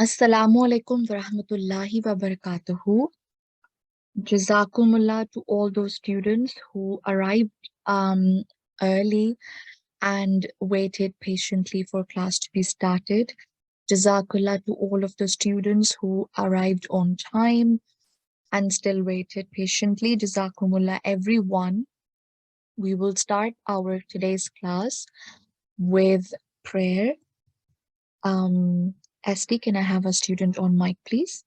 Assalamu alaikum wa rahmatullahi wa barakatuhu. Jazakumullah to all those students who arrived early and waited patiently for class to be started. Jazakallah to all of the students who arrived on time and still waited patiently. Jazakumullah everyone. We will start our today's class with prayer. Esti, can I have a student on mic, please?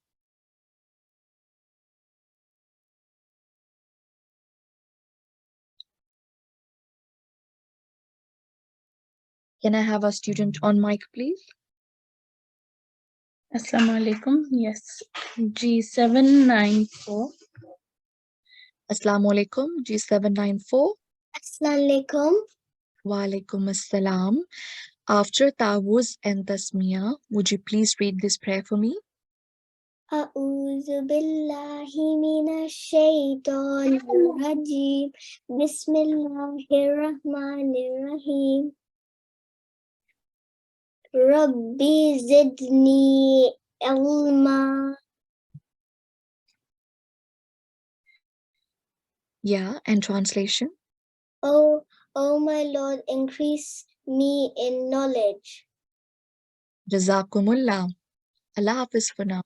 Can I have a student on mic, please? Assalamu alaikum. Yes, G794. Assalamu alaikum, G794. Assalamu alaikum. Wa alaikum assalam. After Tawuz and Tasmiya, would you please read this prayer for me? A'udhu billahi minash shaitanir rajim. Bismillahir rahmanir rahim. Rabbi zidni ilma. Yeah, and translation? Oh my Lord, increase me in knowledge. Jazakumullah. Allah Hafiz for now.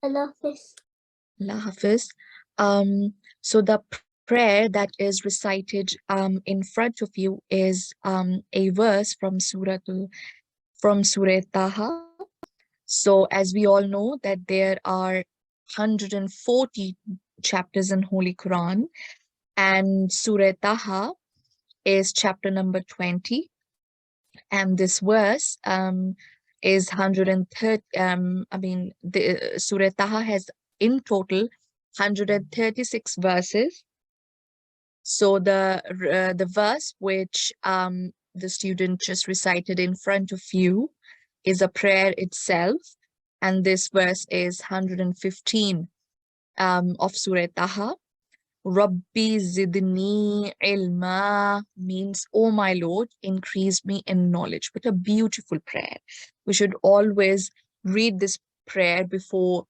Allah Hafiz. Allah Hafiz. So the prayer that is recited in front of you is a verse from Surah Taha. So as we all know that there are 140 chapters in Holy Quran, and Surah Taha is chapter number 20, and this verse is 130. The Surah Taha has in total 136 verses. So the verse which the student just recited in front of you is a prayer itself, and this verse is 115 of Surah Taha. Rabbi zidni ilma means, oh my Lord, increase me in knowledge. What a beautiful prayer. We should always read this prayer before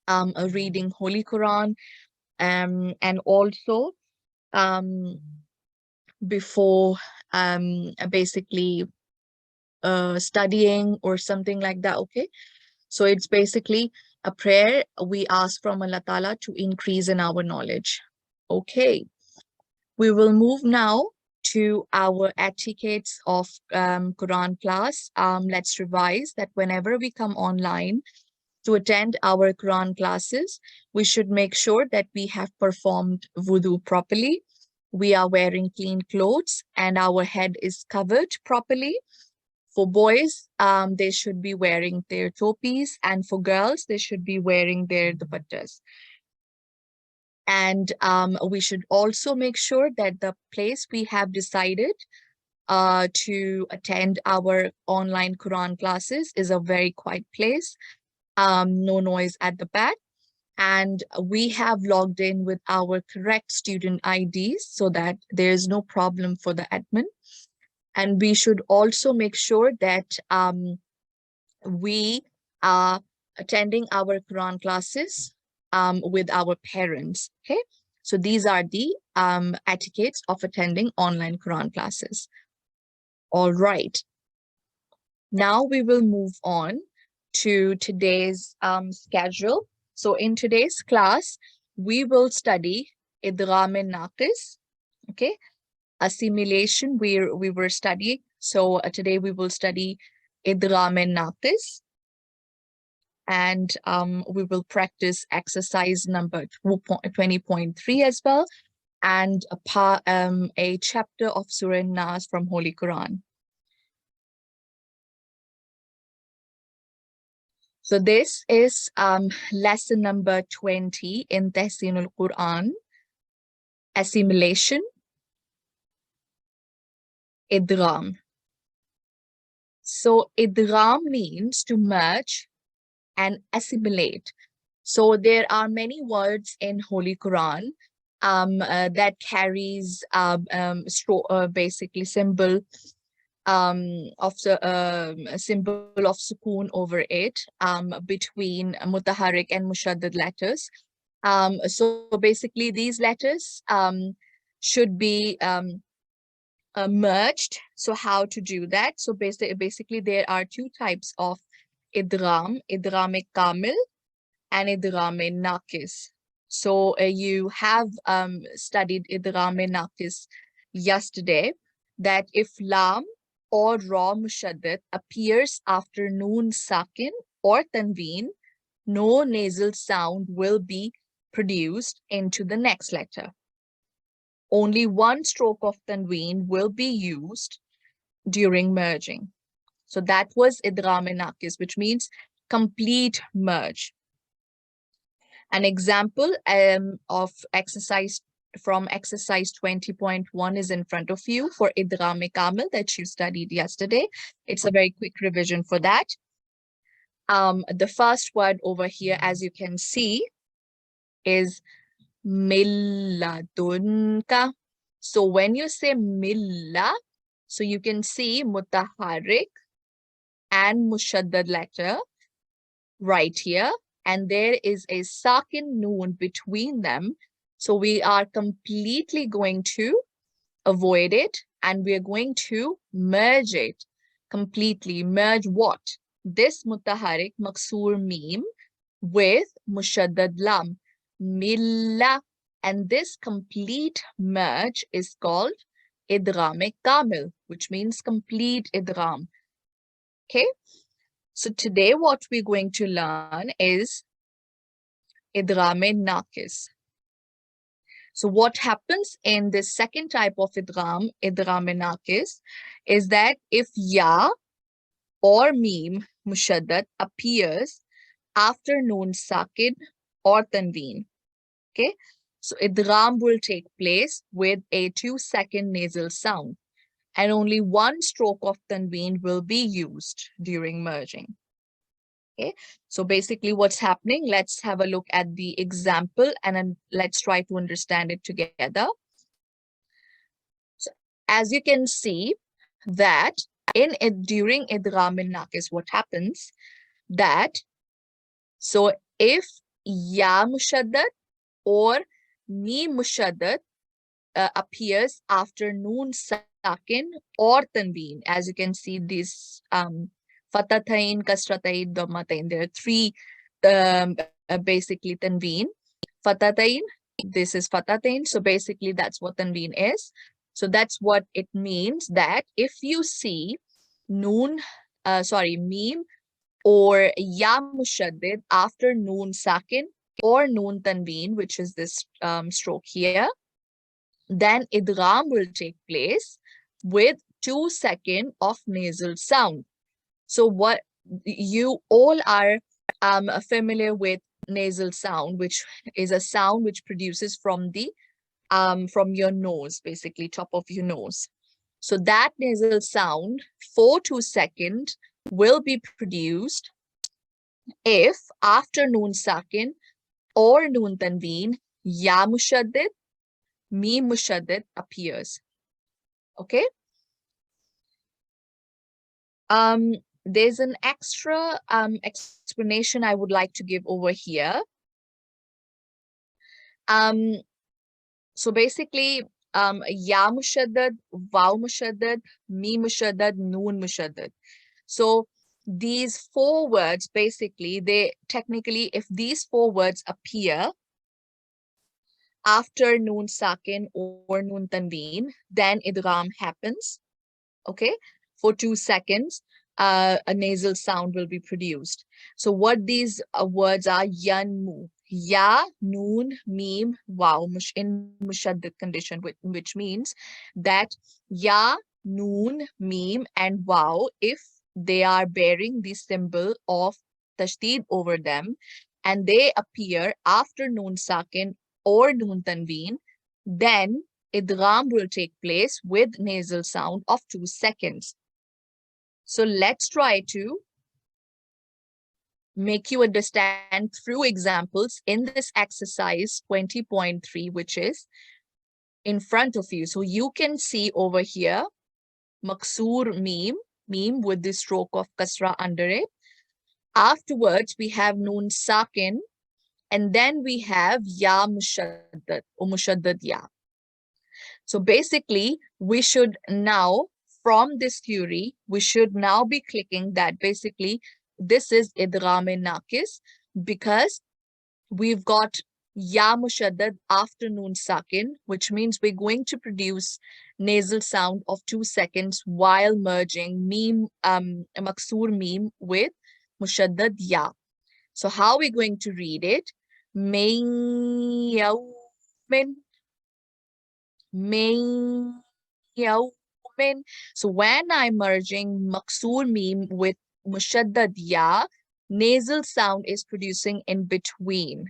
reading Holy Quran, and also before basically studying or something like that. Okay, so it's basically a prayer we ask from Allah Ta'ala to increase in our knowledge. Okay, we will move now to our etiquettes of Quran class. Let's revise that whenever we come online to attend our Quran classes, we should make sure that we have performed wudu properly, we are wearing clean clothes, and our head is covered properly. For boys, they should be wearing their topis, and for girls, they should be wearing their dupattas. And we should also make sure that the place we have decided to attend our online Quran classes is a very quiet place, no noise at the back, and we have logged in with our correct student IDs so that there is no problem for the admin. And we should also make sure that we are attending our Quran classes with our parents. Okay, so these are the etiquettes of attending online Quran classes. All right, now we will move on to today's schedule. So in today's class, we will study Idgham al-Naqis. Okay, assimilation we were studying. So today we will study Idgham al-Naqis, and we will practice exercise number 20.3 as well, and a chapter of Surah Nas from Holy Quran. So this is lesson number 20 in Talimul-Quran, assimilation, idgham. So idgham means to merge and assimilate. So there are many words in Holy Quran that carries basically symbol a symbol of sukoon over it between mutaharrik and mushaddad letters. So basically these letters should be merged. So how to do that? So basically there are two types of idgham kamil and idgham naqis. So you have studied idgham naqis yesterday, that if lam or ra mushaddad appears after noon sakin or tanween, no nasal sound will be produced into the next letter. Only one stroke of tanween will be used during merging. So that was idgham naqis, which means complete merge. An example of exercise from exercise 20.1 is in front of you for idgham kamil that you studied yesterday. It's a very quick revision for that. The first word over here, as you can see, is milladunka. So when you say milla, so you can see mutaharrik and mushaddad letter right here, and there is a sakin noon between them. So we are completely going to avoid it, and we are going to merge it completely. Merge what? This mutaharrik maksur mim with mushaddad lam, milla, and this complete merge is called idgham kamil, which means complete idgham. Okay, so today what we're going to learn is idgham naqis. So what happens in this second type of idgham naqis, is that if ya or mim mushaddad appears after noon sakin or tanween, okay, so idgham will take place with a 2-second nasal sound, and only one stroke of tanween will be used during merging. Okay, so basically what's happening, let's have a look at the example and then let's try to understand it together. So as you can see that during idgham naqis, what happens that, so if ya mushaddad or mi mushaddad appears after noon sakin or tanween, as you can see this Fatatain, Kasratain, Dhammatain. There are three basically tanween. Fatatain, this is Fatatain. So basically that's what tanween is. So that's what it means, that if you see noon, mim or ya mushaddid after noon sakin or noon tanween, which is this stroke here, then idgham will take place with 2 seconds of nasal sound. So what you all are familiar with nasal sound, which is a sound which produces from the from your nose, basically top of your nose. So that nasal sound for 2 seconds will be produced if after noon sakin or noon tanween, ya mushaddid, mi mushaddid appears. Okay. There's an extra explanation I would like to give over here. So basically, ya mushaddad, waw mushaddad, mi mushaddad, noon mushaddad. So these 4 words, basically, they technically, if these 4 words appear after noon sakin or noon tanween, then idgham happens. Okay, for 2 seconds. A nasal sound will be produced. So what these words are, yanmu, ya, noon, mim, wow, in mushaddad condition, which means that ya, noon, mim, and wow, if they are bearing the symbol of tashdid over them, and they appear after noon sakin or noon tanween, then idgham will take place with nasal sound of 2 seconds. So let's try to make you understand through examples in this exercise 20.3, which is in front of you. So you can see over here Maksur meme with the stroke of kasra under it. Afterwards, we have Noon Sakin, and then we have Ya Mushaddad or Mushaddad Ya. So basically, we should now, from this theory, we should now be clicking that basically this is Idgham Naqis because we've got Ya Mushaddad after Noon Sakin, which means we're going to produce nasal sound of 2 seconds while merging Maksur meme with Mushaddad Ya. So how are we going to read it? Min yawmin, min yawmin. So when I'm merging Maksur meme with Mushaddad Ya, nasal sound is producing in between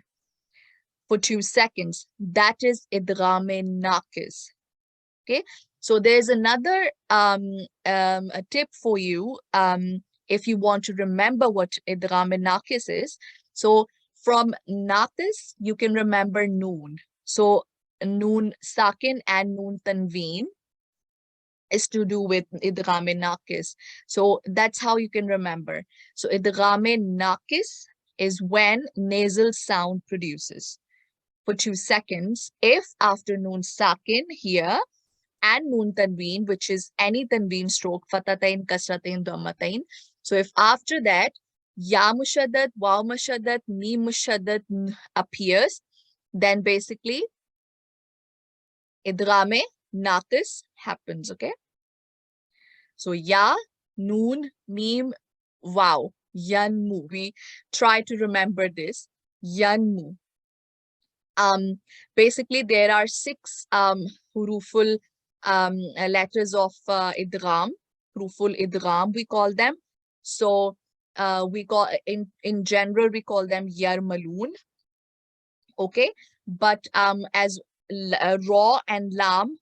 for 2 seconds. That is idgham naqis. Okay, so there's another a tip for you if you want to remember what idgham naqis is. So from naqis you can remember noon. So noon sakin and noon tanveen is to do with idgham naqis. So that's how you can remember. So idgham naqis is when nasal sound produces for 2 seconds if after noon sakin here and noon tanween, which is any tanween stroke, fatatain, kasratain, dhammatain. So if after that ya mushaddad, waw mushaddad, mim mushaddad appears, then basically idgham naqis happens. Okay, so ya, noon, mim, wow, yanmu. We try to remember this. Yanmu. Basically there are 6 huruful letters of idgham, huruful idgham we call them. So we call in general we call them yarmaloon. Okay, but as ra and lam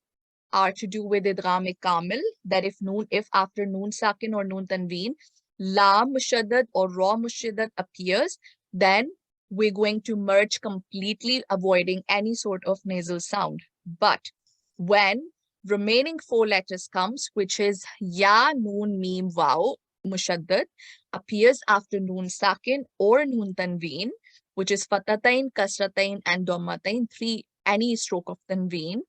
are to do with idgham kamil, that if after noon sakin or noon tanween lam mushaddad or ra mushaddad appears, then we're going to merge completely, avoiding any sort of nasal sound. But when remaining 4 letters comes, which is ya, noon, mim, waw, mushaddad, appears after noon sakin or noon tanween, which is fatatain, kasratain, and dhammatain, 3 any stroke of tanween.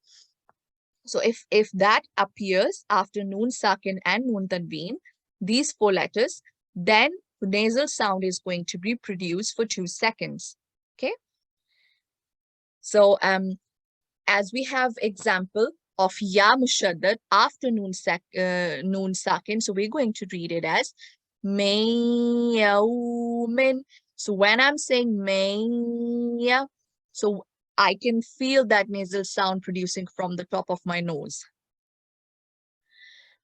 So if that appears after noon sakin and noon tanween, these 4 letters, then the nasal sound is going to be produced for 2 seconds. Okay. So as we have example of ya mushaddad after noon sakin, so we're going to read it as min yawmin. So when I'm saying min, so I can feel that nasal sound producing from the top of my nose.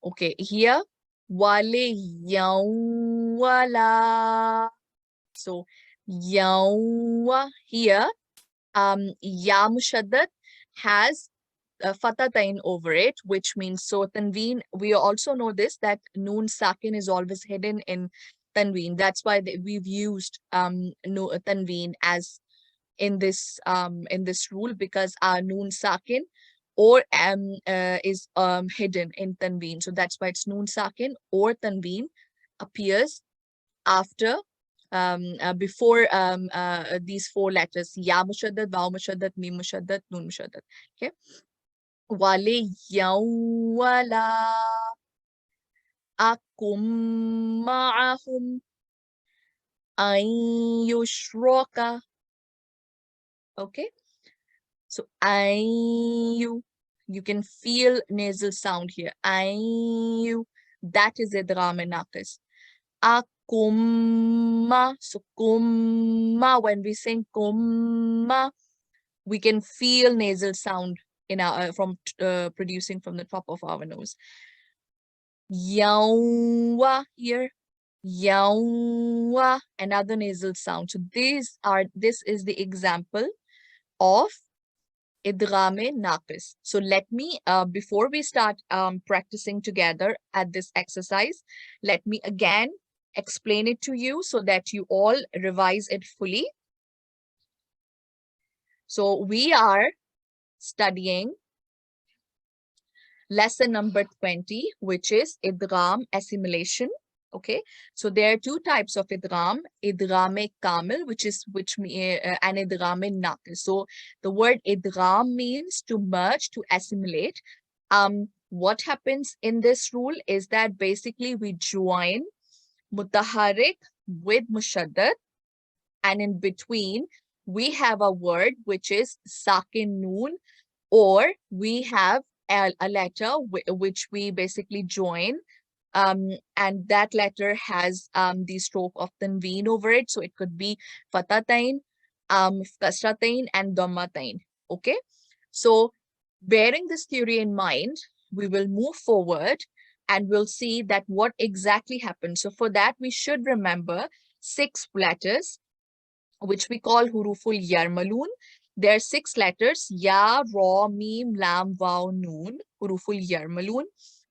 Okay, here wale yawala. So yawa here ya mushaddad has fatatain over it, which means so tanween. We also know this that noon sakin is always hidden in tanween. That's why we've used no tanween as in this rule, because our noon sakin or is hidden in tanween. So that's why it's noon sakin or tanween appears after before these 4 letters: ya mushaddad, waw mushaddad, mim mushaddad, noon mushaddad. Okay, wale yawala akum ma'ahum an yushraka. Okay, so you can feel nasal sound here. That is idgham naqis. Akumma. So kumma, when we sing kumma, we can feel nasal sound in our from producing from the top of our nose. Yawa here. Yawa, another nasal sound. So this is the example of idgham naqis. So let me before we start practicing together at this exercise, let me again explain it to you so that you all revise it fully. So we are studying lesson number 20, which is idgham, assimilation. Okay, so there are two types of idgham: idgham kamil, and idgham naqis. So the word idgham means to merge, to assimilate. What happens in this rule is that basically we join mutaharrik with mushaddad, and in between we have a word which is sakin noon, or we have a letter which we basically join, and that letter has the stroke of tanween over it. So it could be fatatain, kasratain, and dhammatain. Okay, so bearing this theory in mind, we will move forward and we'll see that what exactly happens. So for that, we should remember 6 letters, which we call huruful yarmalun. There are 6 letters: ya, ra, mim, lam, vav, noon, huruful yarmalun.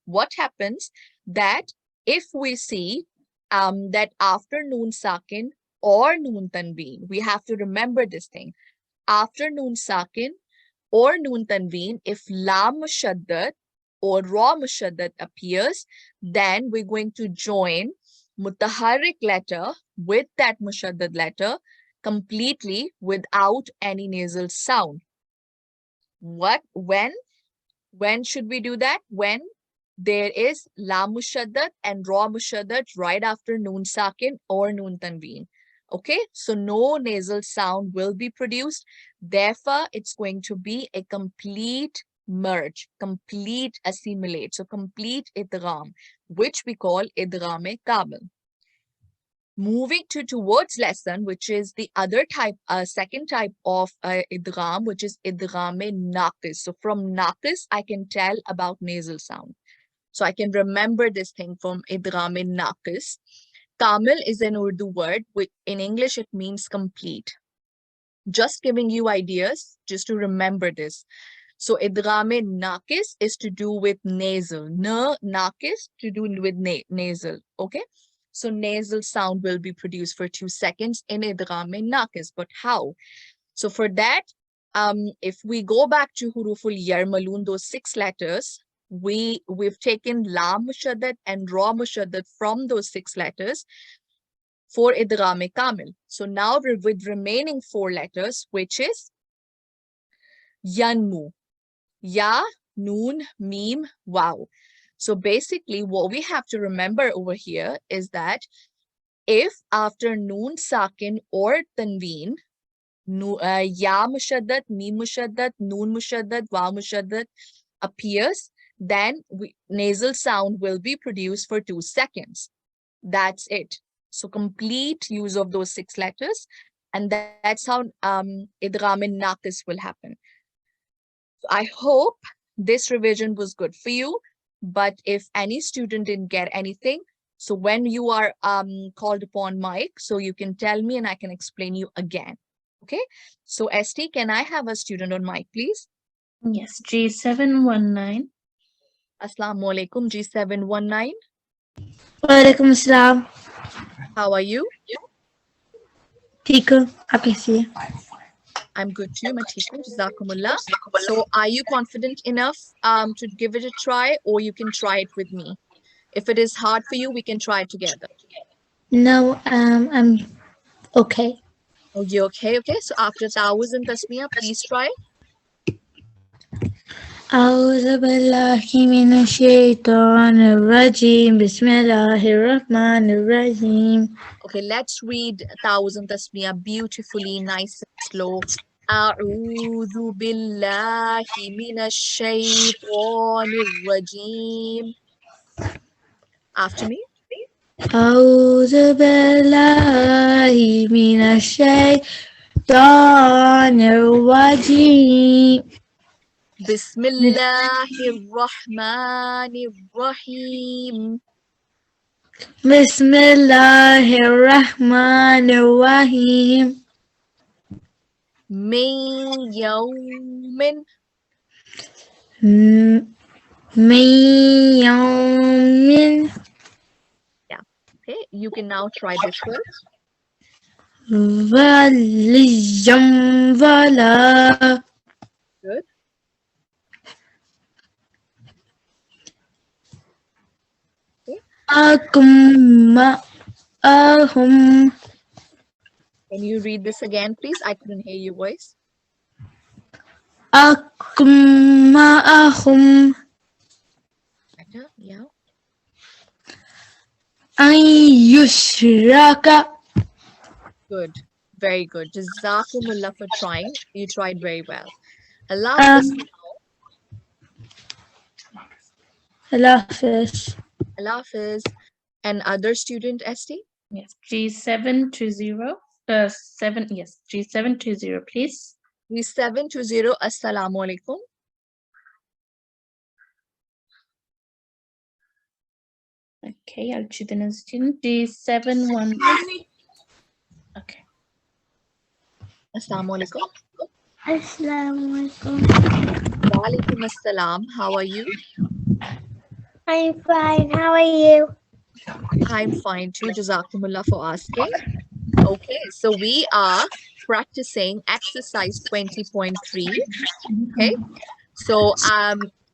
What happens that if we see that after noon sakin or noon tanween, we have to remember this thing. After noon sakin or noon tanween, if lam mushaddad or ra mushaddad appears, then we're going to join mutaharrik letter with that mushaddad letter completely without any nasal sound. When should we do that? When there is lam mushaddad and ra mushaddad right after noon sakin or noon tanween. Okay, so no nasal sound will be produced. Therefore, it's going to be a complete merge, complete assimilate, so complete idgham, which we call idgham kamil. Moving towards lesson, which is the other type, second type of idgham, which is idgham naqis. So from naqis, I can tell about nasal sound. So I can remember this thing from idgham naqis. Kamil is an Urdu word, which in English it means complete. Just giving you ideas, just to remember this. So idgham naqis is to do with nasal. Naqis to do with nasal. Okay. So nasal sound will be produced for 2 seconds in idgham naqis. But how? So for that, if we go back to huruful yarmalun, those 6 letters, we've taken lam mushaddad and ra mushaddad from those 6 letters for idgham kamil. So now with remaining 4 letters, which is yanmu, ya, noon, mim, wow. So basically what we have to remember over here is that if after noon sakin or tanween, ya mushaddad, mim mushaddad, noon mushaddad, wow mushaddad appears, then nasal sound will be produced for 2 seconds. That's it. So complete use of those 6 letters, and that's how idgham naqis will happen. So I hope this revision was good for you, but if any student didn't get anything, so when you are called upon mic, so you can tell me and I can explain you again. Okay, so ST, can I have a student on mic, please? Yes, G719. Assalamu alaikum, G719. Walaikum assalam. How are you? Tika, आप कैसी है? I'm good too, Matika. Jazakumullah. So are you confident enough to give it a try, or you can try it with me? If it is hard for you, we can try it together. No, I'm okay. Oh, you okay? Okay. So after Tawuz and Tasmiyah, please try. أعوذ بالله من الشيطان الرجيم بسم الله الرحمن الرحيم. Okay, let's read Tawuz and Tasmiyah beautifully, nice and slow. أعوذ بالله من الشيطان الرجيم. After me. أعوذ بالله من الشيطان الرجيم بسم الله الرحمن الرحيم. بسم الله الرحمن الرحيم من يوم من يوم Okay, you can now try this one. ولي ولا Good. Akum ma'ahum. Can you read this again, please? I couldn't hear your voice. Akum ma'ahum. Better, yeah. An yushraka. Good. Very good. Jazakumullah for trying. You tried very well. Allah Hafiz. Allah Hafiz. Allah Hafiz. And other student, ST? Yes, G720. Yes, G720, please. G720. Assalamu alaikum. Okay, I'll choose the next student. G711. Okay. Assalamu alaikum. Assalamualaikum. Wa alaikum assalam. How are you? I'm fine. How are you? I'm fine too. Jazakumullah for asking. Okay, so we are practicing exercise 20.3. Okay, so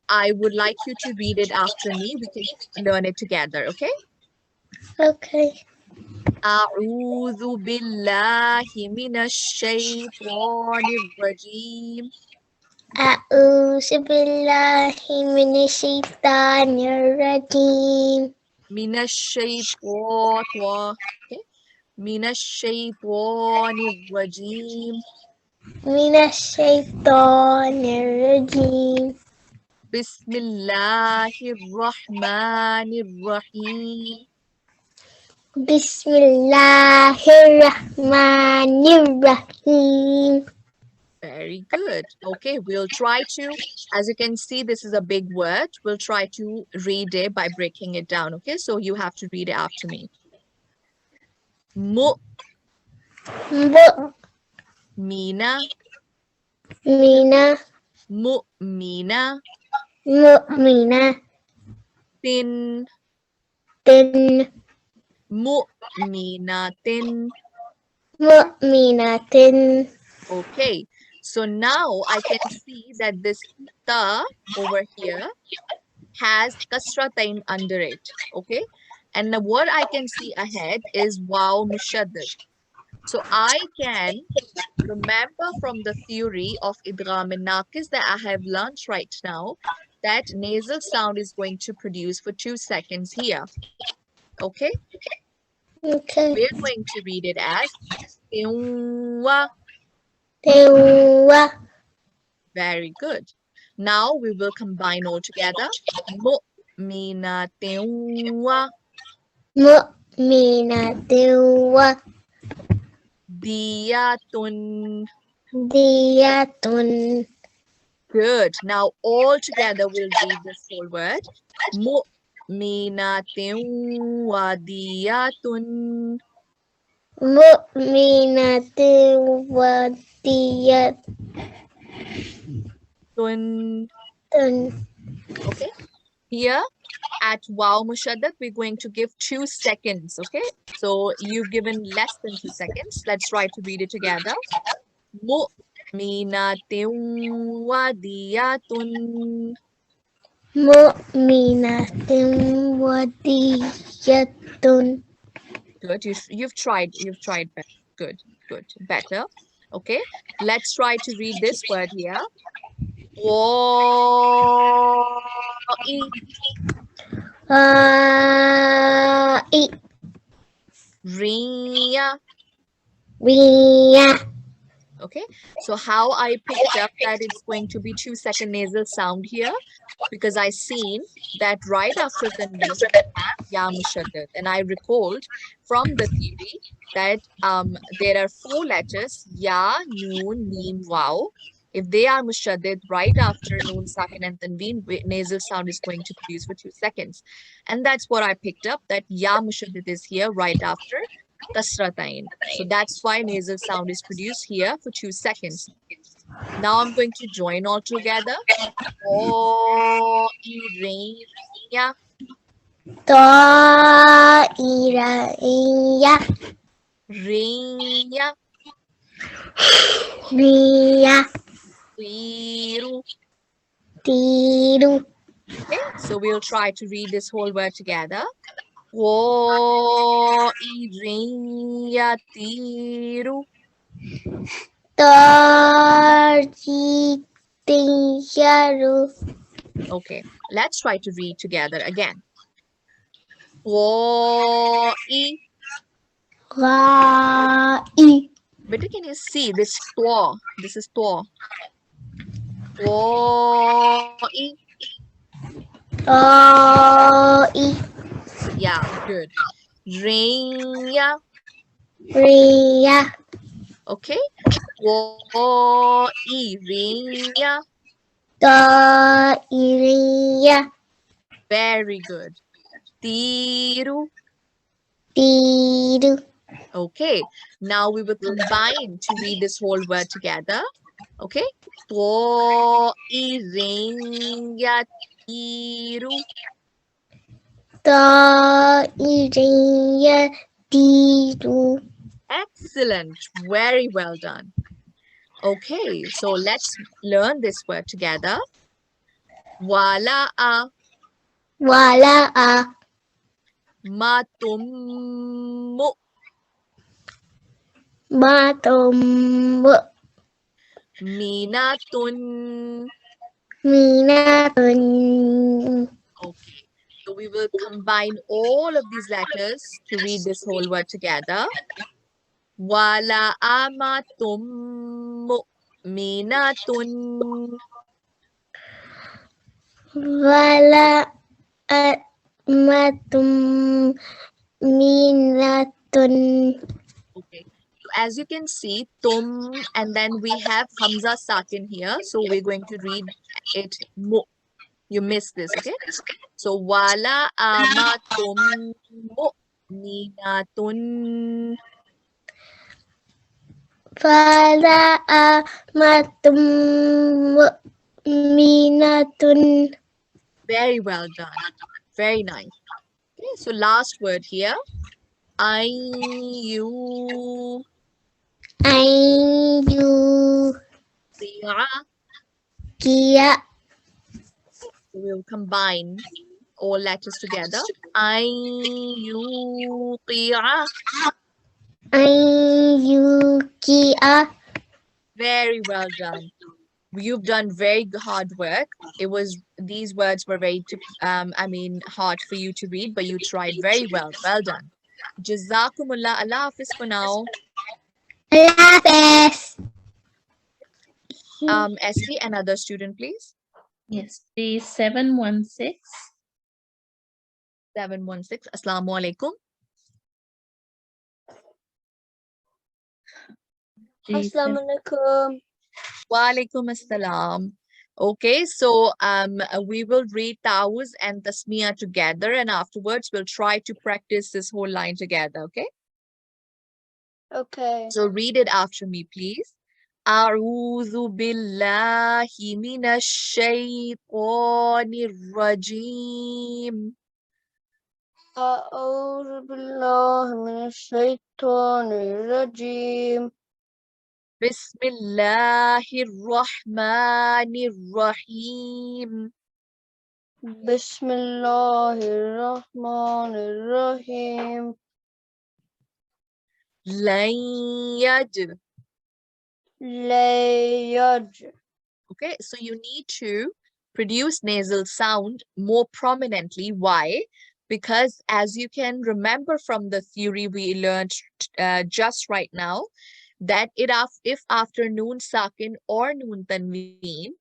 I would like you to read it after me. We can learn it together. Okay. Okay. أعوذ بالله من الشيطان الرجيم A'udzu billahi minasyaitonir rajim. من الشيطان okay. من الشيطان الرجيم Minasyaitonir rajim. بسم الله الرحمن الرحيم Bismillahirrahmanirrahim. Very good. Okay, we'll try to, as you can see, this is a big word. We'll try to read it by breaking it down. Okay, so you have to read it after me. Mu'mina. Mu'mina Mu'mina. tin Tin. mu'minatin. Mu'minatin. Okay, so now I can see that this ta over here has kasratain under it. Okay, and what I can see ahead is waw mushaddad. So I can remember from the theory of idgham and naqis that I have learned right now that nasal sound is going to produce for 2 seconds here. Okay, Okay. we're going to read it as tiwa. Tewa. Very good. Now we will combine all together. Mu'minatin wa Mu'minatin wa. diyatun. Diyatun. Good. Now all together we'll read this whole word. Mu'minatin wa diyatun. Mu'minatin wa diyatun. Okay. Here at waw mushaddad, we're going to give 2 seconds. Okay. So you've given less than 2 seconds. Let's try to read it together. Mu'minatin wa diyatun. Mu'minatin wa diyatun. Good. You've tried better. Good. Better. Okay. Let's try to read this word here. Wa'i. Wa'i. Riya. Riya. Okay. So how I picked up that it's going to be 2 second nasal sound here because I seen that right after the noon ya mushaddad, and I recalled from the theory that there are 4 letters ya, noon, mim, waw. If they are mushaddad right after noon, sakin, and tanween, nasal sound is going to produce for 2 seconds, and that's what I picked up, that ya mushaddad is here right after kasratain. So that's why nasal sound is produced here for 2 seconds. Now I'm going to join all together. Ta'iraiya. Ta'iraiya. Riya. Riya. Tiru. Tiru. Okay, so we'll try to read this whole word together. طائر يطير. تنشر Okay, let's try to read together again. طائر. غائي But can you see this twa? This is twa. طائر. طائي Yeah, good. Raya. ريا Okay. طائرية. طائرية Very good. Tiru. تير Okay. Now we will combine to read this whole word together. Okay. طائرية tiru. طائرية تير Excellent. Very well done. Okay. So let's learn this word together. Wala'a. ولاء Matummu. ما تم Minatun. ميناء Okay. So we will combine all of these letters to read this whole word together. Wala amatum mu'minatun. ولاء أمة ميناء Okay. So as you can see, tum, and then we have Hamza Sakin here. So we're going to read it mu. You missed this, okay? So wala amatum mu'minatun. فلا أمة مؤمنة Very well done. Very nice. Okay, so last word here. You أن يوقع We'll combine all letters together. يوقع. أن يوقع Very well done. You've done very hard work. These words were hard for you to read, but you tried very well. Well done. Jazakumullah. Allah Hafiz for now. الحافظ ST, another student, please. Yes, please. 716. 716. Assalamu alaikum. السلام عليكم Walaikum assalam. Okay, so we will read Tawuz and Tasmiya together, and afterwards we'll try to practice this whole line together, okay? Okay. So read it after me, please. أعوذ بالله من الشيطان الرجيم. أعوذ بالله من الشيطان الرجيم بسم الله الرحمن الرحيم. بسم الله الرحمن الرحيم لن يجد. ليج Okay, so you need to produce nasal sound more prominently. Why? Because as you can remember from the theory we learned just right now, that if after noon sakin or noon tanween,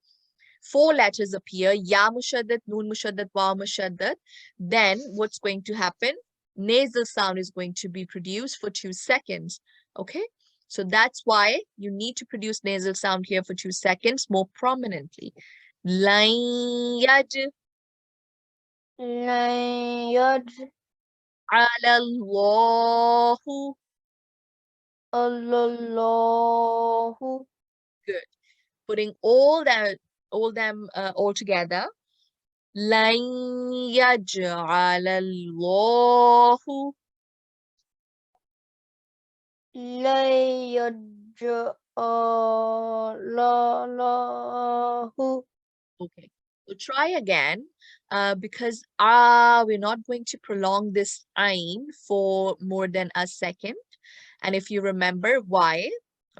4 letters appear, ya mushaddad, noon mushaddad, wa mushaddad, then what's going to happen? Nasal sound is going to be produced for 2 seconds. Okay? So that's why you need to produce nasal sound here for 2 seconds more prominently. Lan yaj'ala لن يجعل Allahu. الله Good. Putting all them all together. Lan yaj'ala Allahu. لن يجعل الله Okay. So try again, because we're not going to prolong this ain for more than a second. And if you remember why,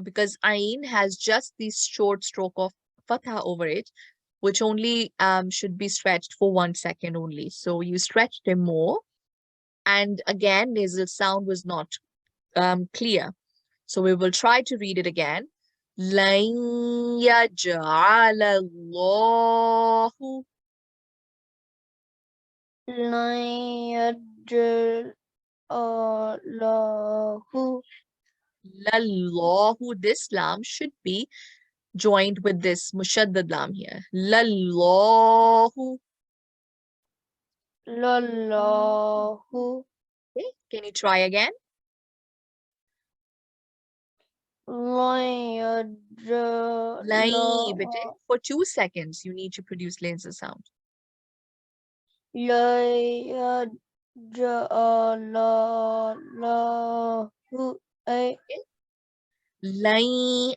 because ain has just this short stroke of fatha over it, which only should be stretched for 1 second only. So you stretched them more. And again, nasal sound was not clear. So we will try to read it again. لن يجعل الله lallahu. This lam should be joined with this mushaddad lam here. Lallahu. Lallahu. Okay, can you try again? Lai, bete. For 2 seconds, you need to produce nasal sound. Lai,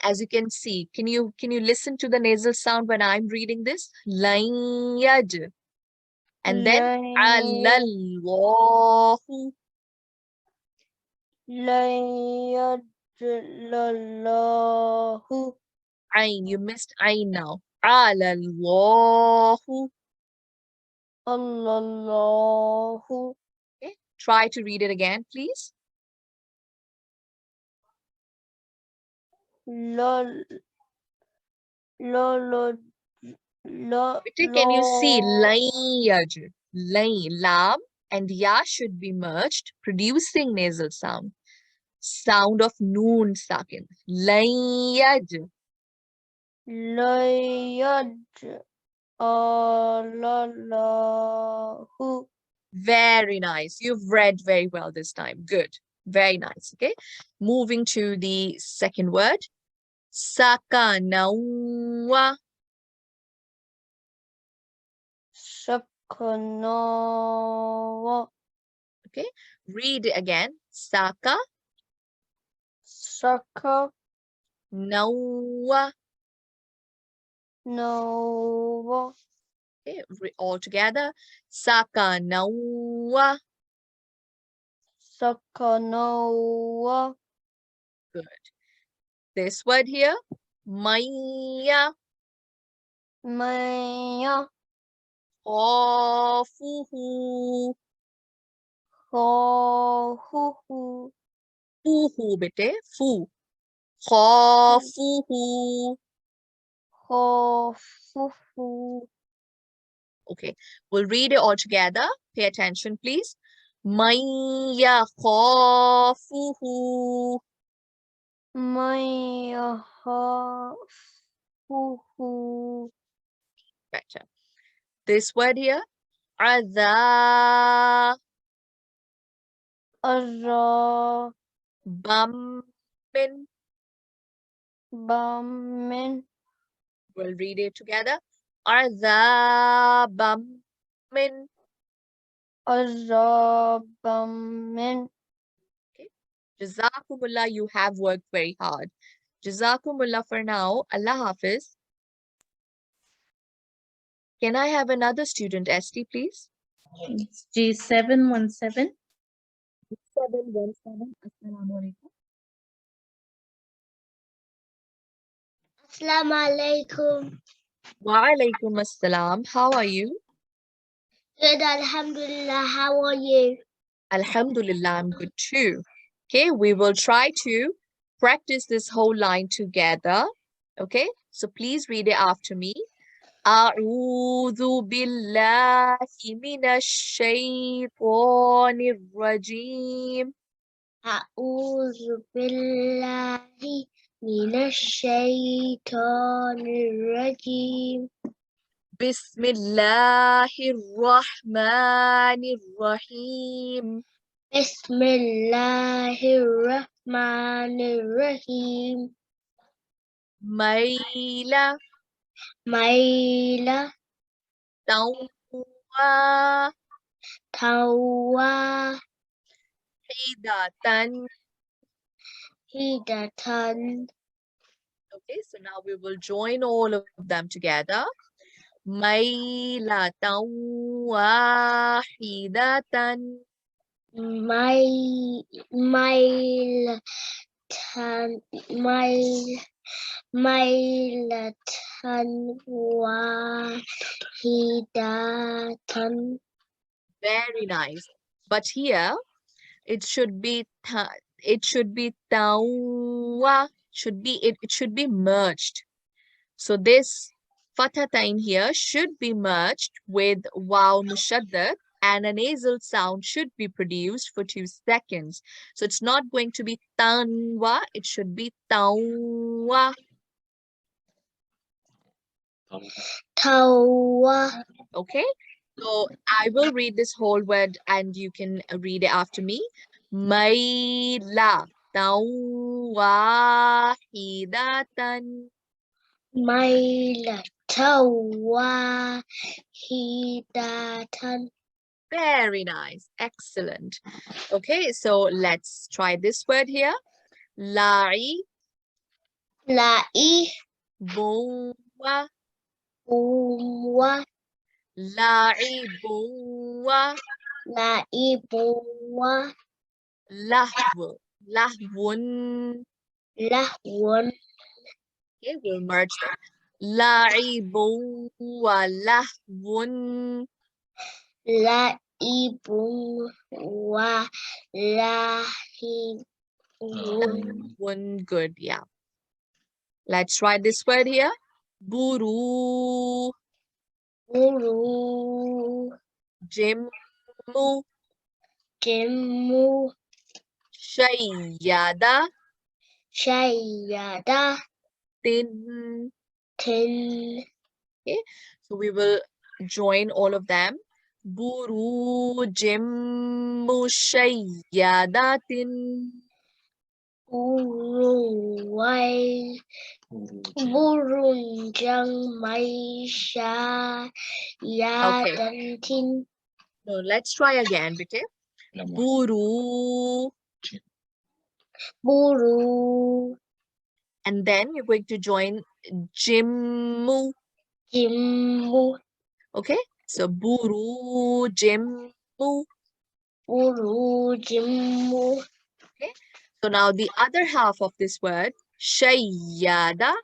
as you can see, can you listen to the nasal sound when I'm reading this? Lai yaj. And then alallahu. Ain, you missed ain now. Alallahu. Allahu. Okay, try to read it again, please. Lol. Can you see layaj? Lay, lam and ya should be merged, producing nasal sound. Sound of noon sakin. Layaj. Allahu. Very nice. You've read very well this time. Good. Very nice. Okay. Moving to the second word. Sakanawa. Sakanawa. Okay. Read it again. Saka. Saka. Nawa. Nawa. Okay. All together. Sakanawa. Sakanawa. Good. This word here. Maya. Maya. Khafuhu. Khafuhu. Fuhu bete. Fu. Khafuhu. Khafuhu. Okay, we'll read it all together. Pay attention, please. Maya khafuhu. Maya khafuhu. Better. This word here. Adha. Azra. Bammin. Bamin. We'll read it together. Adha bammin. Azra. Bamin. Jazakumullah, you have worked very hard. Jazakumullah for now. Allah Hafiz. Can I have another student, ST, please? It's G717. 717. Assalamu alaikum. Assalamu alaikum. Wa alaikum assalam. How are you? Good, alhamdulillah. How are you? Alhamdulillah, I'm good too. Okay, we will try to practice this whole line together. Okay, so please read it after me. أعوذ بالله من الشيطان الرجيم. أعوذ بالله من الشيطان الرجيم. بسم الله الرحمن الرحيم. بسم الله الرحمن الرحيم. ميلة ميلة. توا توا. حيدة. هدة. Okay, so now we will join all of them together. mailatan wahidatan. Mailatan wahidatan. Very nice. But here it should be tawa. It should be merged. So this fathatain here should be merged with waw mushaddad, and a nasal sound should be produced for 2 seconds. So it's not going to be tanwa, it should be tawa. Tawa. Okay? So I will read this whole word and you can read it after me. Maila tawahidatan. Mailatan wahidatan. Very nice. Excellent. Okay, so let's try this word here. La'i Lai buwa. buwa. La'i buwa. Lai buwa. Lahwu. Lahwun. Lahwun. Okay, we'll merge them. La'i buwa lahwun. Buwa. Lahibun. Lahwun. Good, yeah. Let's try this word here. Buru. Buru. Jimmu. Jemu. Shayyada. Shayyada. Tin. Tin. Okay, so we will join all of them. Buru jimmu shayyadatin. Uruwai. Burunjang Maisha Yadantin. No, let's try again, okay? Buru. Buru. And then you're going to join jimmu. Jimmu. Okay, so buru jimmu. Buru Jimmu. So now the other half of this word, shayyada.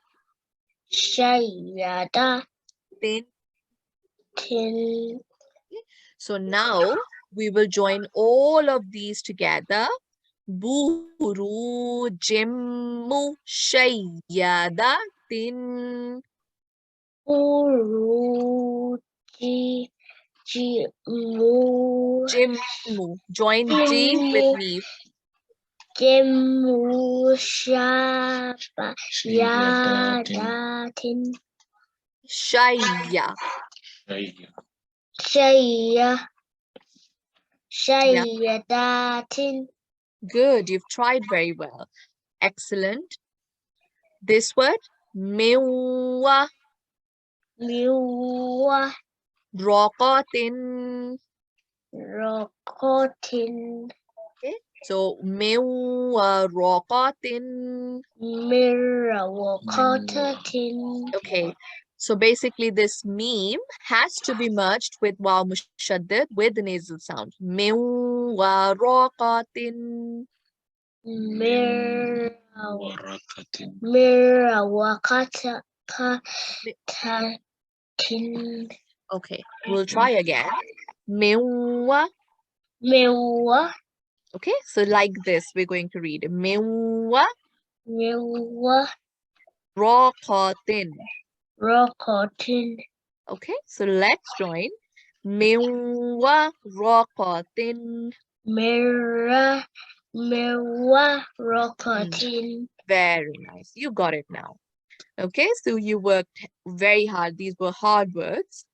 Shayyada. Tin. Tin. So now we will join all of these together. Buru jimmu shayyadatin. Buru Jimmu. Jimmu. Join G with me. Jimmu Shaba Yadatin. Shayya. Shayya. Shayyadatin. Good. You've tried very well. Excellent. This word, miwa. Miwa. Roqatin. Rokotin. Okay. So miwa roqatin. Mirawakotatin. Okay. So basically this meme has to be merged with waw mushaddad with the nasal sound. Miwa roqatin. Mirawakatatin. Okay. We'll try again. Miwa. Miwa. Okay. So like this, we're going to read miwa Miwa. roqatin. Rokotin. Okay. So let's join. Miwa roqatin. Miwa rokotin. Very nice. You got it now. Okay, so you worked very hard. These were hard words.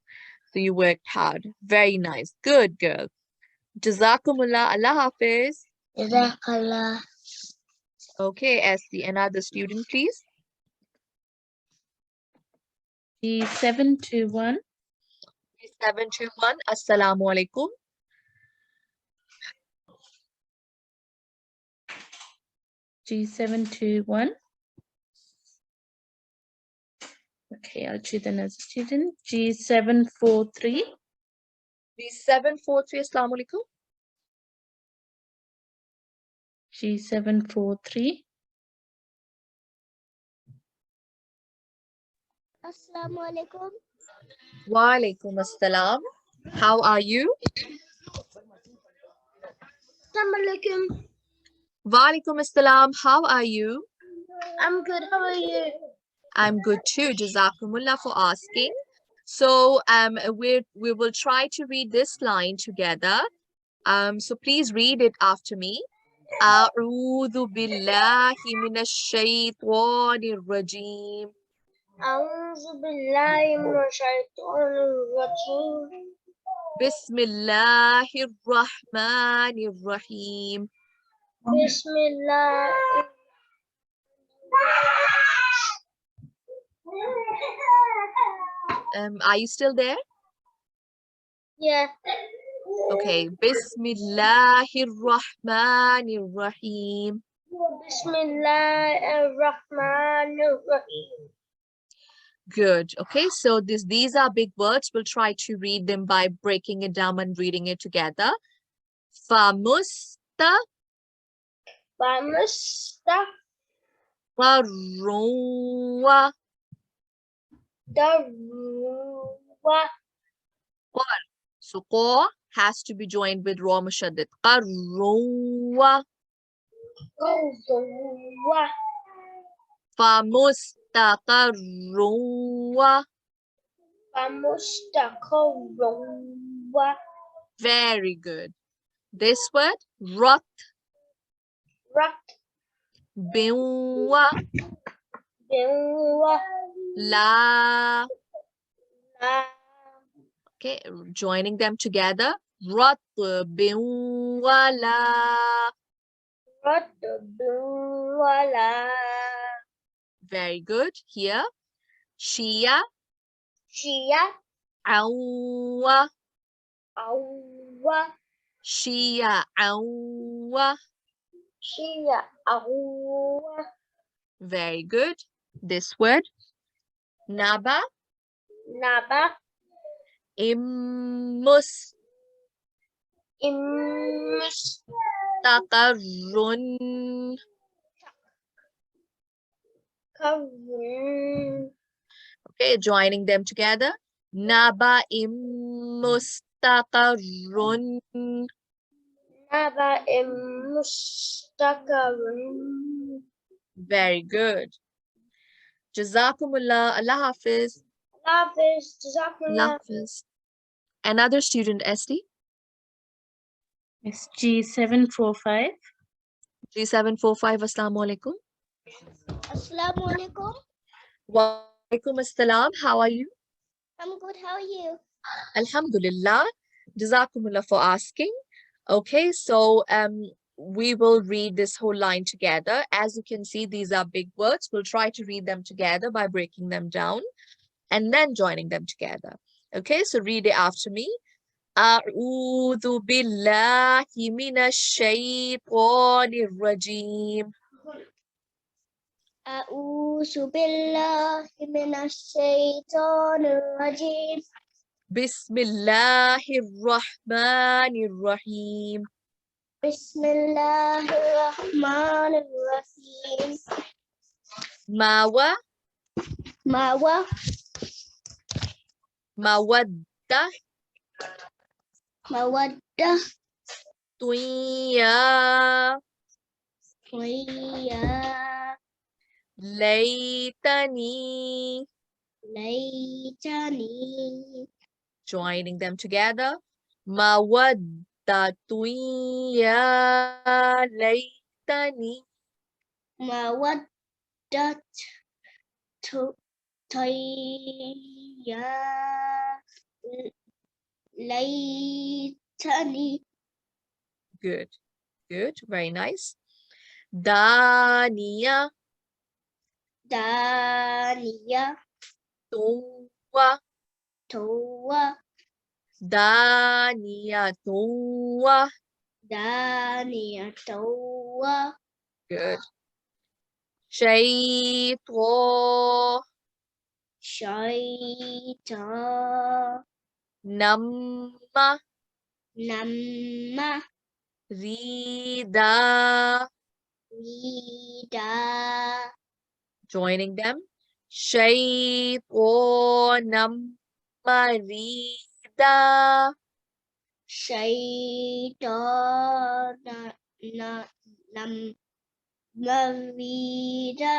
So you worked hard. Very nice. Good girl. Jazakumullah. Allah Hafiz. Jazakallah. Okay, Esty, another student, please. G721. 721. Assalamu alaikum. G721. Okay, I'll choose another student. G743. G743, Assalamu alaikum. G743. Assalamu alaikum. Wa alaikum assalam. How are you? Assalamu alaikum. Wa alaikum assalam. How are you? I'm good. How are you? I'm good too. Jazakumullah for asking. So we will try to read this line together. So please read it after me. أعوذ بالله من الشيطان الرجيم. أعوذ بالله من الشيطان الرجيم. بسم الله الرحمن الرحيم. بسم الله. Are you still there? Yeah. Okay. Bismillahir Rahmanir Rahim. Bismillah ar-Rahman ar-Rahim. Good. Okay, so these are big words. We'll try to read them by breaking it down and reading it together. Famusta Mustafa Qarruwa. Darwa So qa has to be joined with ra mushaddid. Qarruwa. Qawwa Famustaqarruwa. Mustaqarruwa Very good. This word, rat binwa Rakbiwa la. La Okay, joining them together. Rat binwa la. Ratbiwala Very good. Here, Shia Shia awwa. Awwa Shia awwa. Shia Awwa Very good. This word, naba Naba immus Imus taqarrun. Kavun Okay, joining them together. Naba mustaqarrun. Naba Mustaqarrun. Very good. Jazakumullah. Allah Hafiz. Hafiz Allah Jazakumullah. Hafiz. Another student, Esti. It's G745. G745. Assalamu alaikum. Assalamu alaikum. Wa alaikum assalam. How are you? I'm good. How are you? Alhamdulillah. Jazakumullah for asking. Okay, so we will read this whole line together. As you can see, these are big words. We'll try to read them together by breaking them down and then joining them together. Okay, so read it after me. أعوذ بالله من الشيطان الرجيم. أعوذ بالله من الشيطان الرجيم. بسم الله الرحمن الرحيم. بسم الله الرحمن الرحيم. مودة مودة طيا ويا ليتني. ليتني Joining them together. مودة يا ليتني. مودة طيا ليتني Good, good, very nice. دانية دانية توا. توا دانية توا. دانية توا Good. شيطان Shaita. Namma Namma. Rida. Rida. Joining them. Shaytanam marida. Shaitana. Marida.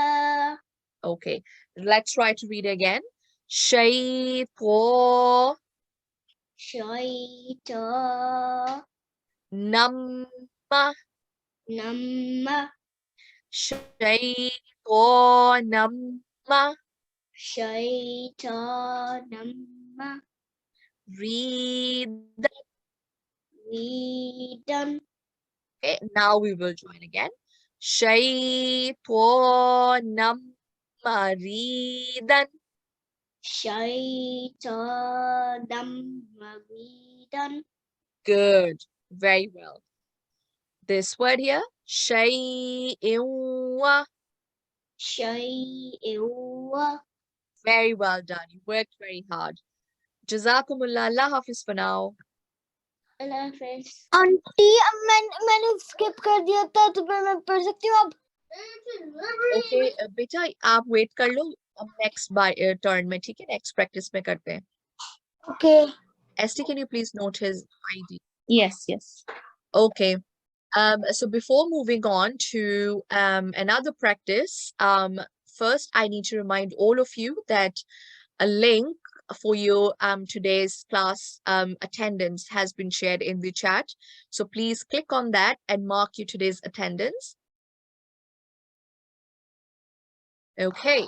Okay, let's try to read again. Shaytanam Shaita. namma. Namma. Shaytanam Shaitanamma. rida. Ridan. Okay, now we will join again. Shaytanam maridan. Shaitanam. Good, very well. This word here, shay'in. Shai'uwa. Very well done. You worked very hard. Jazakumullah. Allah Hafiz for now. Allah Hafiz. Aunty अब मैंने skip कर दिया था तो फिर मैं पढ़ सकती हूँ अब Okay, बेटा आप वेट कर लो. अब नेक्स्ट टर्न में, ठीक है, नेक्स्ट प्रैक्टिस में करते हैं. Okay ST, can you please note his ID? Yes, yes. Okay. So before moving on to another practice, first I need to remind all of you that a link for your today's class attendance has been shared in the chat. So please click on that and mark you today's attendance. Okay.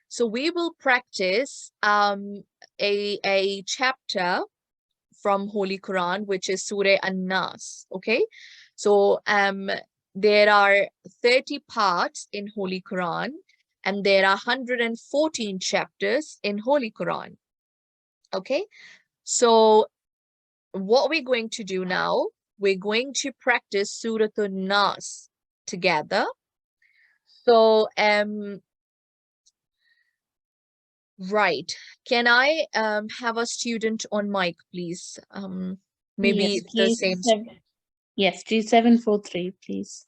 So we will practice a chapter from Holy Quran, which is Surah An-Nas. Okay. So there are 30 parts in Holy Quran, and there are 114 chapters in Holy Quran. Okay. So what we're going to do now, we're going to practice Surah An-Nas together. So right. Can I have a student on mic, please? Maybe Yes, the same Yes, G743, please.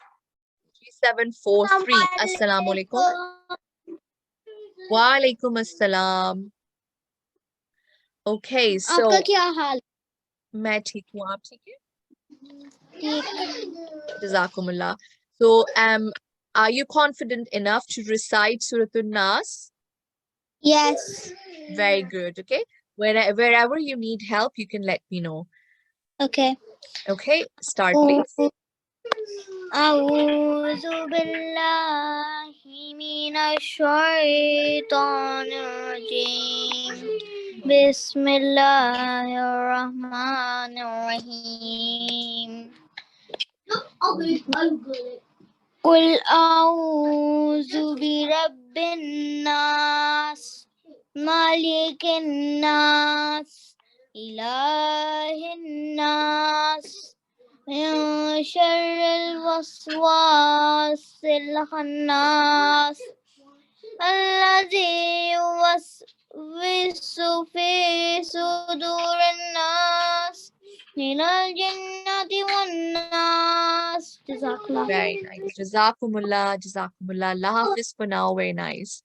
3743. Assalamu alaikum. Wa alaikum assalam. Okay, so आपका क्या हाल? मैं ठीक हूँ, आप ठीक है? Jazakumullah. So are you confident enough to recite Surah An-Nas? Yes. Very good. Okay. Wherever you need help, you can let me know. Okay. Okay, start please. أعوذ بالله من الشيطان الرجيم بسم الله الرحمن الرحيم قل أعوذ برب الناس مالك الناس إله الناس من شر الوسواس الخناس الذي يوسوس في صدور الناس من الجنة والناس. جزاك الله. Very nice. Jazakumullah. Jazakumullah. Allah Hafiz for now. Very nice.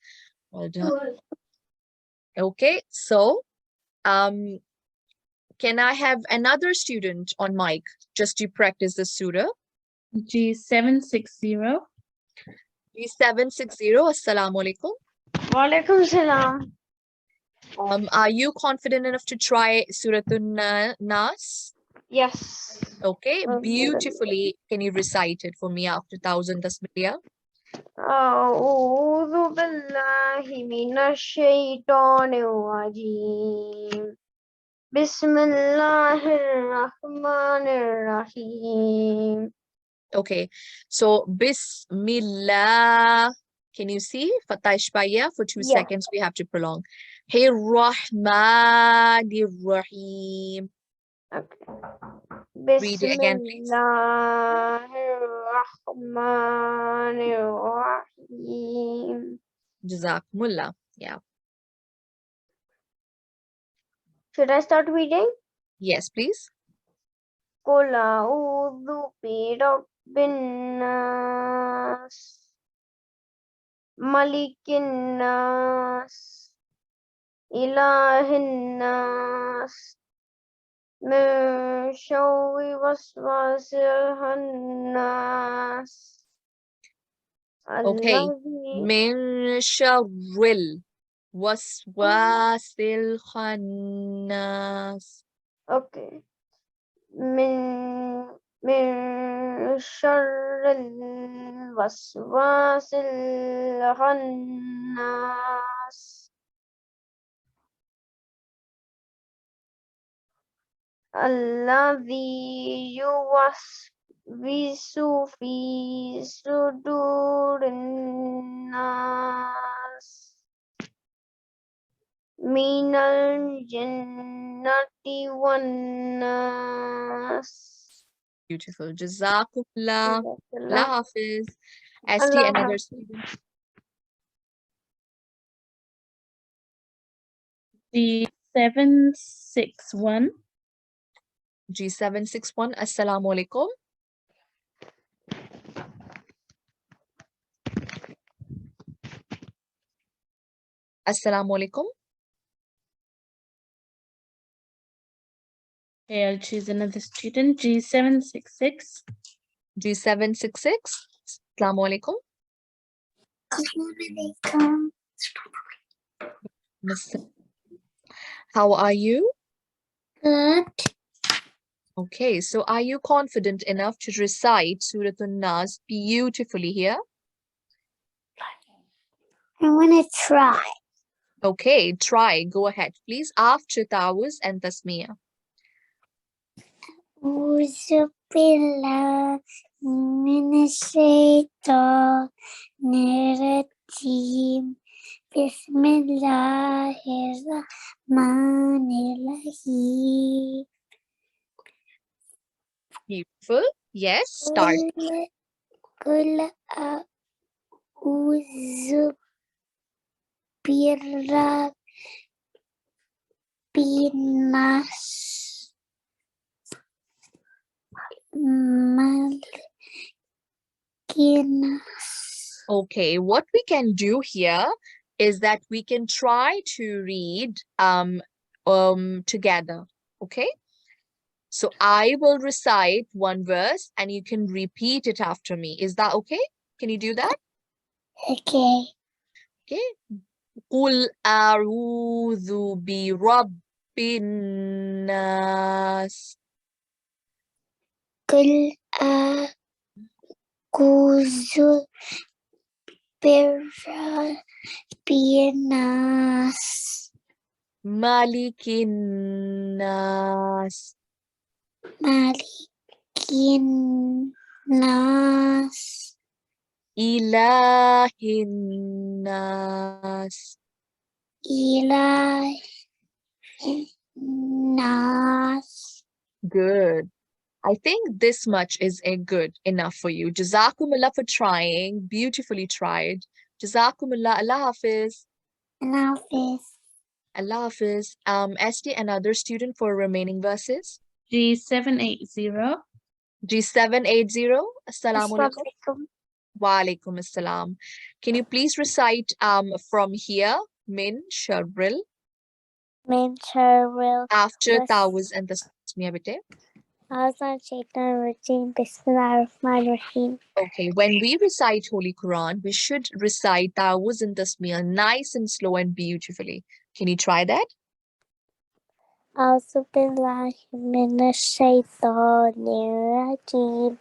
Well done. Okay, so can I have another student on mic just to practice the surah? G760. G760. Assalamu alaikum. वालेकुम सलाम. Are you confident enough to try Surah An-Nas? Yes. Okay, beautifully. Can you recite it for me after 1,000 tasmiyah? أعوذ بالله من الشيطان الرجيم بسم الله الرحمن الرحيم. Okay, so Bismillah. Can you see? Fatah Ishbaya for 2 Yeah. seconds. We have to prolong. Hey Rahmanir Rahim. Read it again, please. Bismillahirrahmanirrahim. Jazakumullah. Yeah. Should I start reading? Yes, please. قل أعوذ برب الناس ملك الناس إله الناس من شر وسواس الخناس Okay. الذي Min sharril waswasil khannas. Okay. من شر الوسواس الخناس الذي يوسوس في صدور الناس من الجنة والناس. Beautiful. Jazakumullah. Jazakallah. Allah Hafiz. ST, Allah another Hafiz. student. G761. G761. Assalamu alaikum. Assalamu alaikum. Okay, I'll choose another student. G766. G766. Assalamu alaikum. Miss- How are you? Good. Okay, so are you confident enough to recite Surah An-Nas beautifully here? I want to try. Okay, try. Go ahead, please. After Tawuz and Tasmiyah. أعوذ بالله من الشيطان الرجيم بسم الله الرحمن الرحيم Beautiful. Yes, start. قل أعوذ برب الناس ملك الناس. Okay, what we can do here is that we can try to read together. Okay? So I will recite one verse and you can repeat it after me. Is that okay? Can you do that? Okay. Okay. قُلْ أَعُوذُ بِرَبِّ النَّاسِ. قل أعوذ برب الناس مَلِكِ النَّاسِ. ملك الناس إِلَهِ النَّاسِ. إله الناس. Good. I think this much is a good enough for you. Jazakumullah for trying. Beautifully tried. Jazakumullah. Allah Hafiz. Hafiz. Allah Hafiz. ST, another student for remaining verses. G780. G780. Assalamu alaikum. Assalamualaikum. Wa alaikum assalam. Can you please recite from here? Min sharril. Min sharril After was- Tawuz and Tasmiyah bite. Shaitan Rajim. Bismillahirrahmanirrahim. Okay, when we recite Holy Quran, we should recite Tawuz and Tasmiyah nice and slow and beautifully. Can you try that? أعوذ بالله من الشيطان الرجيم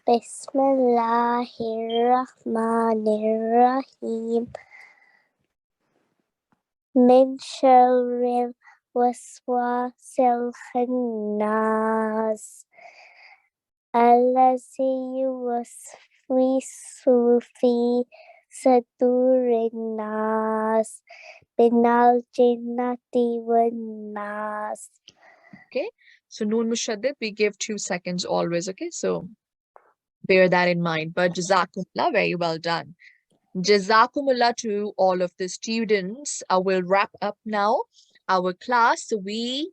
بسم الله الرحمن الرحيم من شر الوسواس الخناس الذي يوسوس في صدور الناس من الجنة والناس. Okay, so Noon Mushaddid, we give 2 seconds always. Okay, so bear that in mind. But Jazakumullah, very well done. Jazakumullah to all of the students. We'll wrap up now. our class. So we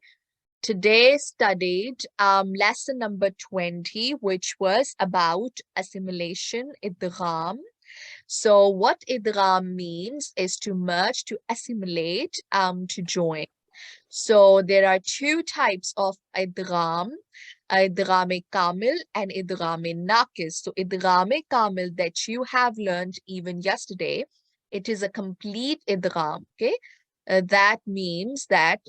today studied lesson number 20, which was about assimilation, idgham. So what idgham means is to merge, to assimilate, to join. So there are two types of idgham, idgham kamil and idgham naqis. So idgham kamil that you have learned even yesterday, it is a complete idgham, okay? That means that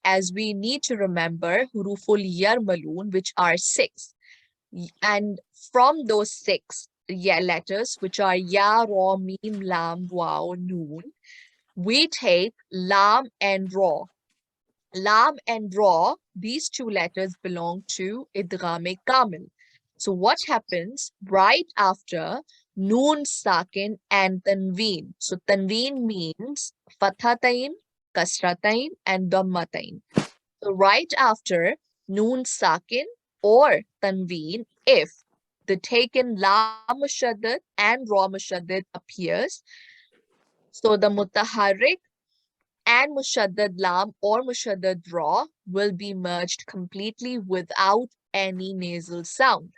as we need to remember huruful yarmalun, which are 6, and from those 6 letters, which are ya, ra, mim, lam, waw, noon, we take lam and ra. Lam and ra, these 2 letters belong to idgham kamil. So what happens right after noon sakin and tanween? So tanween means fathatain, kasratain, and dhammatain. So right after noon sakin or tanween, if the taken lam mushaddad and ra mushaddad appears, so the mutaharrik and mushaddad lam or mushaddad ra will be merged completely without any nasal sound.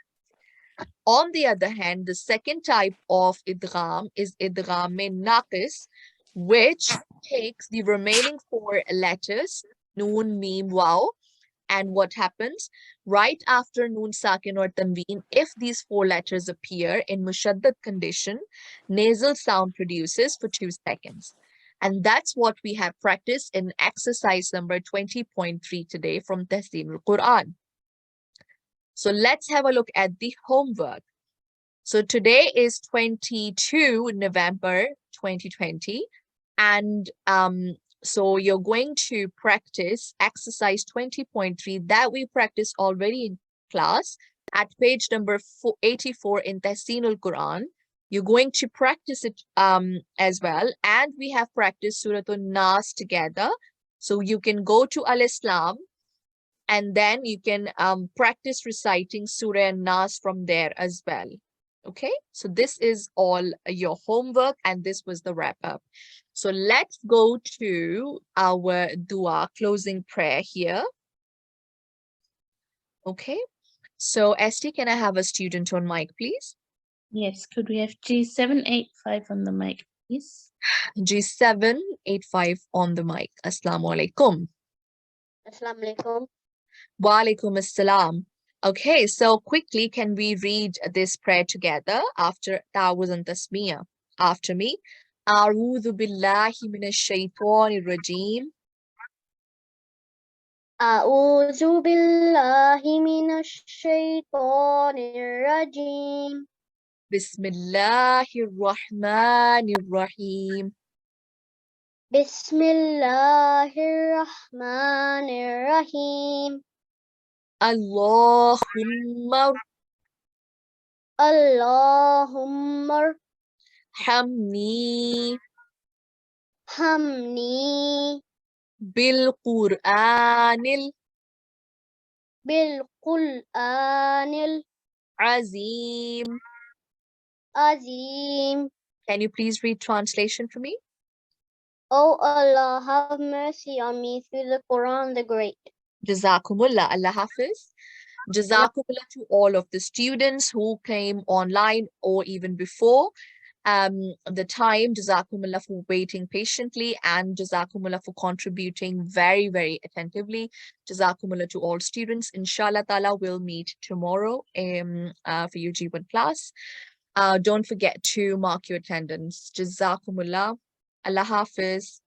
On the other hand, the second type of idgham is idgham naqis, which takes the remaining 4 letters, noon, mim, waw, and what happens right after noon sakin or tanween, if these 4 letters appear in mushaddad condition, nasal sound produces for 2 seconds. And that's what we have practiced in exercise number 20.3 today from Talimul-Quran. So let's have a look at the homework. So today is 22 November 2020, and so you're going to practice exercise 20.3 that we practiced already in class at page number 84 in Talimul-Quran. You're going to practice it as well, and we have practiced Surah An-Nas together. So you can go to Al-Islam, and then you can practice reciting Surah An-Nas from there as well. Okay, so this is all your homework, and this was the wrap up. So let's go to our dua closing prayer here. Okay, so ST, can I have a student on mic, please? Yes, could we have G785 on the mic, please? G785 on the mic. Assalamu alaikum. Assalamu alaikum. Wa alaikum assalam. Okay, so quickly, can we read this prayer together after Ta'awuz and Tasmiyah? After me. A'udhu billahi minash shaitanir rajim. A'udhu billahi minash shaitanir rajim. Bismillahir rahmanir rahim. Bismillahir rahmanir rahim. Allahumma Allahumma hamni hamni bil-Qur'anil bil-Qur'anil azim. azim. Can you please read translation for me? O Allah, have mercy on me through the Quran the Great. Jazakumullah. Allah Hafiz. Jazakumullah to all of the students who came online or even before the time. Jazakumullah for waiting patiently, and Jazakumullah for contributing very, very attentively. Jazakumullah to all students. Inshallah ta'ala, we'll meet tomorrow for your G1 class. Don't forget to mark your attendance. Jazakumullah. Allah Hafiz.